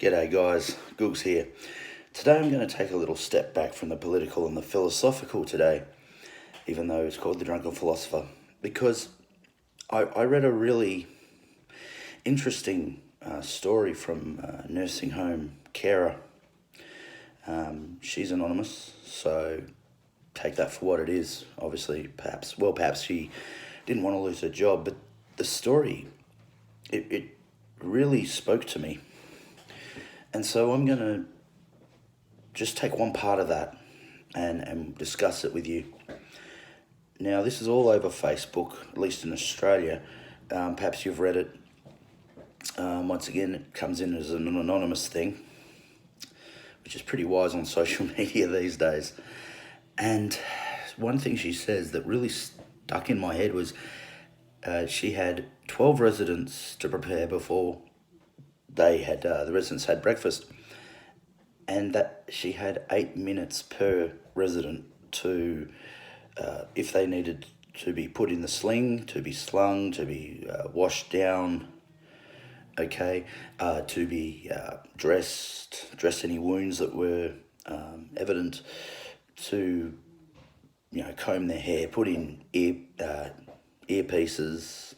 G'day guys, Googs here. Today I'm going to take a little step back from the political and the philosophical today, even though it's called The Drunken Philosopher, because I read a really interesting story from a nursing home carer. She's anonymous, so take that for what it is. Obviously, perhaps she didn't want to lose her job, but the story, it really spoke to me. And so I'm going to just take one part of that and discuss it with you. Now, this is all over Facebook, at least in Australia. Perhaps you've read it. Once again, it comes in as an anonymous thing, which is pretty wise on social media these days. And one thing she says that really stuck in my head was she had 12 residents to prepare before the residents had breakfast, and that she had 8 minutes per resident to, if they needed to be put in the sling, to be slung, to be washed down, to be dress any wounds that were evident, to comb their hair, put in earpieces,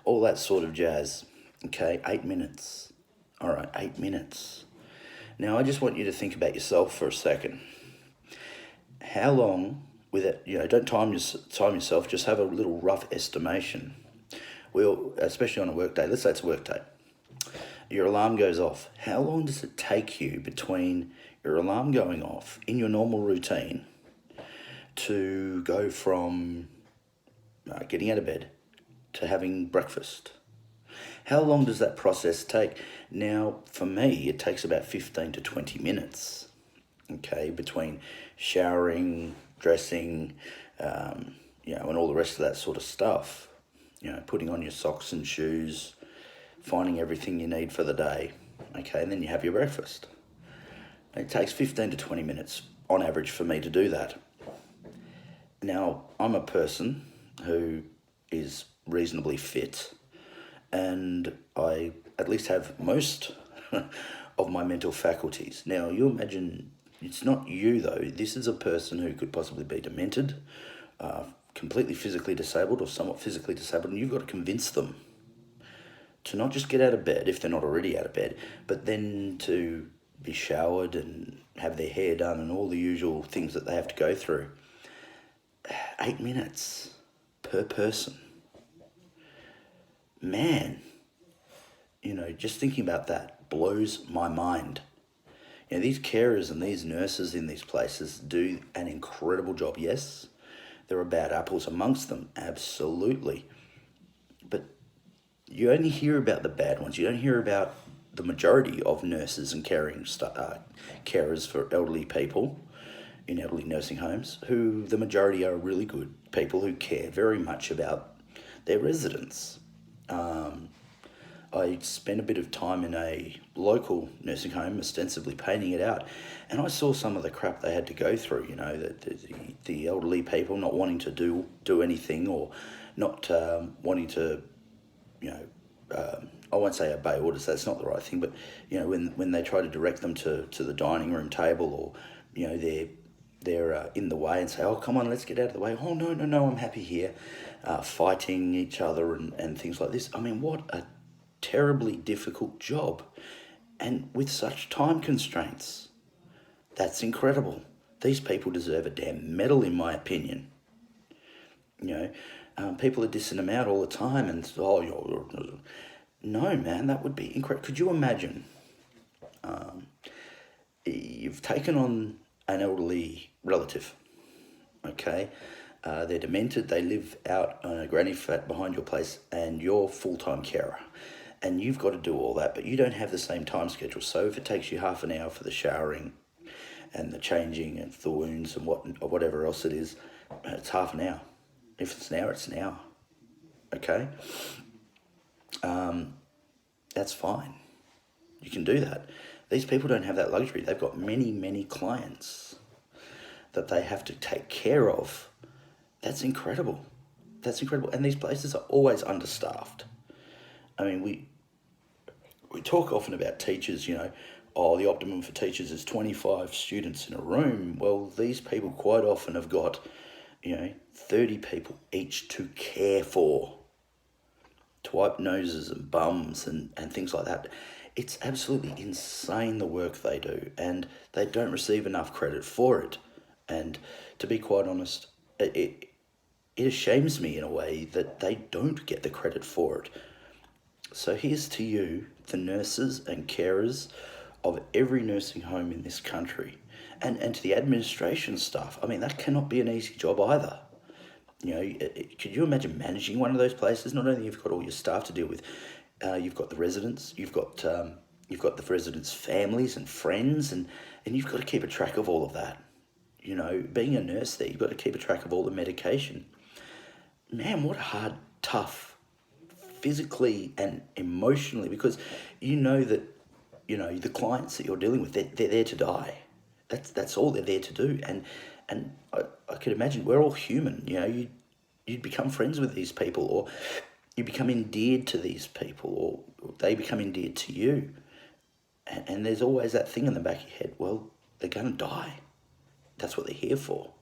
all that sort of jazz. 8 minutes. All right, 8 minutes. Now, I just want you to think about yourself for a second. How long, don't time yourself, just have a little rough estimation. Especially on a work day, let's say it's a work day. Your alarm goes off. How long does it take you between your alarm going off in your normal routine to go from getting out of bed to having breakfast? How long does that process take? Now, for me, it takes about 15 to 20 minutes, between showering, dressing, and all the rest of that sort of stuff. Putting on your socks and shoes, finding everything you need for the day, and then you have your breakfast. It takes 15 to 20 minutes on average for me to do that. Now, I'm a person who is reasonably fit, and I at least have most of my mental faculties. Now, you imagine, it's not you though, this is a person who could possibly be demented, completely physically disabled or somewhat physically disabled, and you've got to convince them to not just get out of bed if they're not already out of bed, but then to be showered and have their hair done and all the usual things that they have to go through. 8 minutes per person. Man, just thinking about that blows my mind. These carers and these nurses in these places do an incredible job. Yes, there are bad apples amongst them, absolutely. But you only hear about the bad ones. You don't hear about the majority of nurses and carers for elderly people in elderly nursing homes, who the majority are really good people who care very much about their residents. I spent a bit of time in a local nursing home, ostensibly painting it out, and I saw some of the crap they had to go through. The elderly people not wanting to do anything, or not wanting to, I won't say obey orders. That's not the right thing. But when they try to direct them to the dining room table, or they're in the way and say, "Oh, come on, let's get out of the way." "Oh, no, I'm happy here," fighting each other and things like this. I mean, what a terribly difficult job, and with such time constraints. That's incredible. These people deserve a damn medal, in my opinion. People are dissing them out all the time, and no, man, that would be incredible. Could you imagine? You've taken on an elderly relative, they're demented, they live out on a granny flat behind your place, and you're full-time carer, and you've got to do all that, but you don't have the same time schedule. So if it takes you half an hour for the showering and the changing and the wounds and whatever else it is, it's half an hour. If it's an hour, it's an hour. That's fine. You can do that. These people don't have that luxury. They've got many, many clients that they have to take care of. That's incredible. And these places are always understaffed. I mean, we talk often about teachers, oh, the optimum for teachers is 25 students in a room. Well, these people quite often have got, 30 people each to care for, to wipe noses and bums and things like that. It's absolutely insane the work they do, and they don't receive enough credit for it. And to be quite honest, it ashames me in a way that they don't get the credit for it. So here's to you, the nurses and carers of every nursing home in this country, and to the administration staff. I mean, that cannot be an easy job either. Could you imagine managing one of those places? Not only you've got all your staff to deal with, you've got the residents, you've got the residents' families and friends, and you've got to keep a track of all of that. Being a nurse there, you've got to keep a track of all the medication. Man, what hard, tough, physically and emotionally, because that, the clients that you're dealing with, they're there to die. That's all they're there to do. And I could imagine we're all human. You'd become friends with these people, or you become endeared to these people, or they become endeared to you. And there's always that thing in the back of your head, well, they're going to die. That's what they're here for.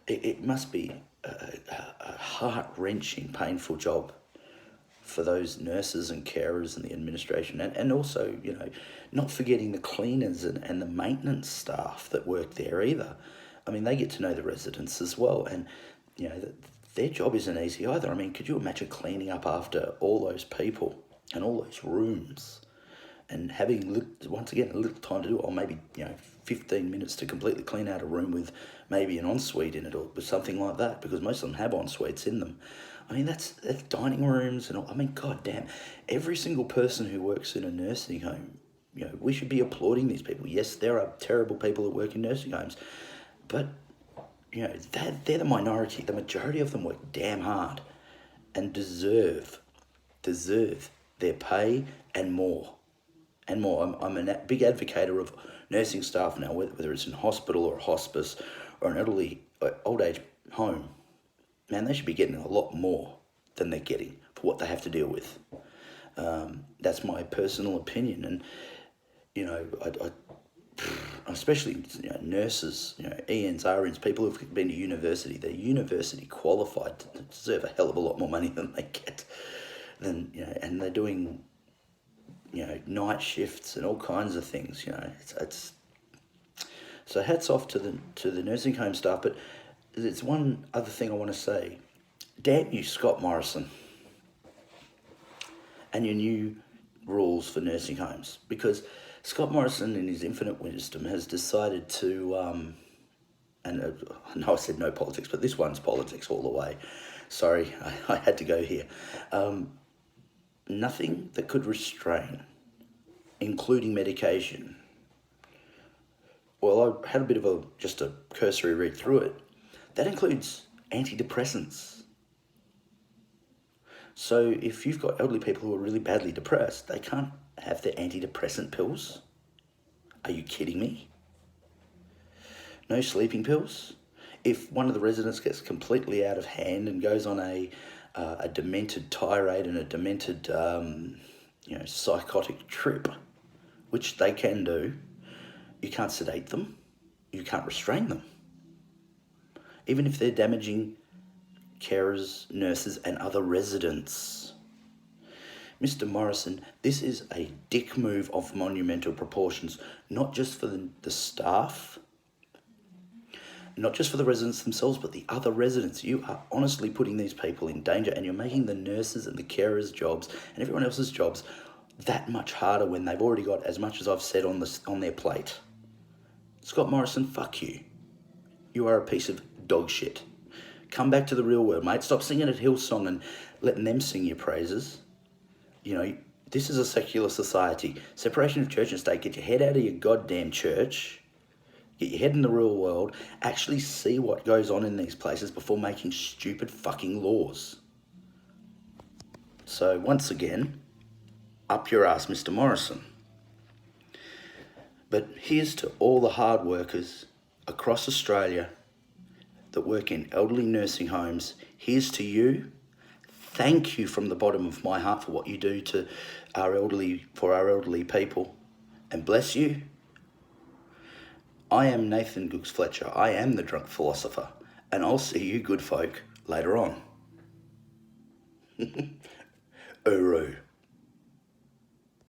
It must be a heart-wrenching, painful job for those nurses and carers and the administration, and also, not forgetting the cleaners and the maintenance staff that work there either. I mean, they get to know the residents as well, and, their job isn't easy either. I mean, could you imagine cleaning up after all those people and all those rooms and having, once again, a little time to do it, or maybe, 15 minutes to completely clean out a room with maybe an ensuite in it or something like that, because most of them have ensuites in them. I mean, that's dining rooms and all. I mean, goddamn, every single person who works in a nursing home, we should be applauding these people. Yes, there are terrible people that work in nursing homes, but, they're the minority. The majority of them work damn hard and deserve their pay and more. And more. I'm a big advocate of nursing staff now, whether it's in hospital or a hospice or an elderly old age home. Man, they should be getting a lot more than they're getting for what they have to deal with. That's my personal opinion. And, I especially nurses, ENs, RNs, people who've been to university, they're university qualified, to deserve a hell of a lot more money than they get. And they're doing, night shifts and all kinds of things. It's so hats off to the nursing home staff. But there's one other thing I want to say. Damn you, Scott Morrison, and your new rules for nursing homes, because Scott Morrison, in his infinite wisdom, has decided to, I know I said no politics, but this one's politics all the way. Sorry, I had to go here. Nothing that could restrain, including medication. Well, I had a bit of just a cursory read through it. That includes antidepressants. So if you've got elderly people who are really badly depressed, they can't have their antidepressant pills. Are you kidding me? No sleeping pills. If one of the residents gets completely out of hand and goes on a demented tirade and a demented, psychotic trip, which they can do, you can't sedate them. You can't restrain them. Even if they're damaging carers, nurses, and other residents. Mr. Morrison, this is a dick move of monumental proportions, not just for the staff, not just for the residents themselves, but the other residents. You are honestly putting these people in danger, and you're making the nurses and the carers' jobs and everyone else's jobs that much harder when they've already got as much as I've said on their plate. Scott Morrison, fuck you. You are a piece of dog shit. Come back to the real world, mate. Stop singing at Hillsong and letting them sing your praises. This is a secular society. Separation of church and state. Get your head out of your goddamn church. Get your head in the real world. Actually see what goes on in these places before making stupid fucking laws. So once again, up your ass, Mr. Morrison. But here's to all the hard workers across Australia that work in elderly nursing homes. Here's to you. thank you from the bottom of my heart for what you do to our elderly people, and bless you. I am Nathan Gooks Fletcher. I am the drunk philosopher, and I'll see you good folk later on. Uru.